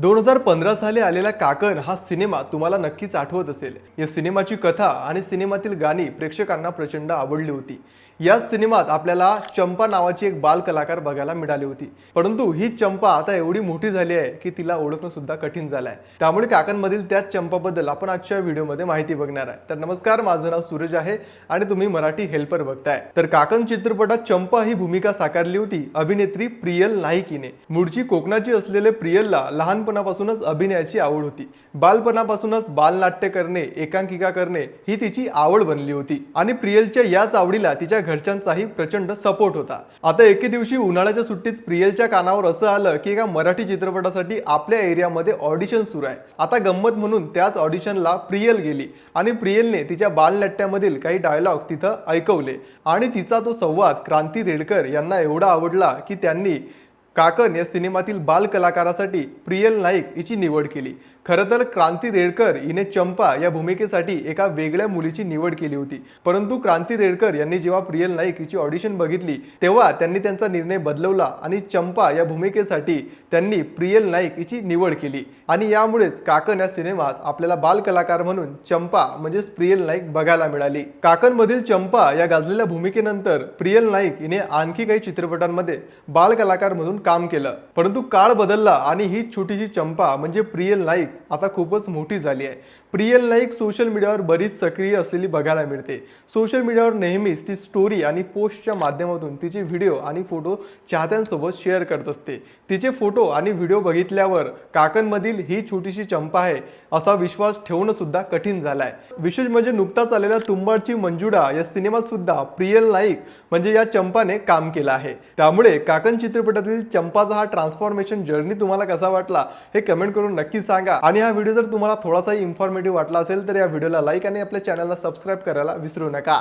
2015 साली आलेला काकण हा सिनेमा तुम्हाला नक्कीच आठवत असेल। या सिनेमाची कथा आणि सिनेमातील गाणी प्रेक्षकांना प्रचंड आवडली होती। या सिनेमात आपल्याला चंपा नावाची एक बाल कलाकार बघायला मिळाली होती, परंतु ही चंपा आता एवढी मोठी झाली आहे की तिला ओळखणं सुद्धा कठीण झालं आहे। त्यामुळे काकणमधील त्याच चंपाबद्दल आपण आजच्या व्हिडिओमध्ये माहिती बघणार आहे। तर नमस्कार, माझं नाव सूरज आहे आणि तुम्ही मराठी हेल्पर बघताय। तर काकण चित्रपटात चंपा ही भूमिका साकारली होती अभिनेत्री प्रियल नाईक हिने। मूळची कोकणाची असलेले प्रियलला लहानपणापासूनच अभिनयाची आवड होती। बालपणापासूनच बालनाट्य करणे, एकांकिका करणे ही तिची आवड बनली होती आणि प्रियलच्या याच आवडीला तिच्या घरच्यांचाही प्रचंड सपोर्ट होता। आता एके दिवशी उन्हाळ्याच्या सुट्टीत प्रियलच्या कानावर असं आलं की एका मराठी चित्रपटासाठी आपल्या एरियामध्ये ऑडिशन सुरू आहे। आता गंमत म्हणून त्याच ऑडिशनला प्रियल गेली आणि प्रियलने तिच्या बालनाट्यामधील काही डायलॉग तिथं ऐकवले आणि तिचा तो संवाद क्रांती रेडकर यांना एवढा आवडला की त्यांनी काकण या सिनेमातील बाल कलाकारासाठी प्रियल नाईक हिची निवड केली। खरं तर क्रांती रेडकर हिने चंपा या भूमिकेसाठी एका वेगळ्या मुलीची निवड केली होती, परंतु क्रांती रेडकर यांनी जेव्हा प्रियल नाईक हिची ऑडिशन बघितली तेव्हा त्यांनी त्यांचा निर्णय बदलवला आणि चंपा या भूमिकेसाठी त्यांनी प्रियल नाईक हिची निवड केली आणि यामुळेच काकण या सिनेमात आपल्याला बाल कलाकार म्हणून चंपा म्हणजेच प्रियल नाईक बघायला मिळाली। काकण मधील चंपा या गाजलेल्या भूमिकेनंतर प्रियल नाईक हिने आणखी काही चित्रपटांमध्ये बाल कलाकार म्हणून काम केलं, परंतु काळ बदलला आणि ही छोटीशी चंपा म्हणजे प्रियल नाईक आता खूपच मोठी झाली आहे। प्रियल नाईक सोशल मीडियावर बरीच सक्रिय असलेली बघायला मिळते। सोशल मीडियावर नेहमीच ती स्टोरी आणि पोस्टच्या माध्यमातून तिचे व्हिडिओ आणि फोटो चाहत्यांसोबत शेअर करत असते। तिचे फोटो आणि व्हिडिओ बघितल्यावर काकणमधील ही छोटीशी चंपा आहे असा विश्वास ठेवणं सुद्धा कठीण झालाय। विशेष म्हणजे नुकताच आलेल्या तुंबाडची मंजुळा या सिनेमात सुद्धा प्रियल नाईक म्हणजे या चंपाने काम केलं आहे। त्यामुळे काकण चित्रपटातील चंपाचा हा ट्रान्सफॉर्मेशन जर्नी तुम्हाला कसा वाटला हे कमेंट करून नक्की सांगा आणि हा व्हिडिओ जर तुम्हाला थोडासा इन्फॉर्मेटिव्ह वाटला असेल तर या व्हिडिओला लाईक आणि आपल्या चॅनलला सबस्क्राइब करायला विसरू नका।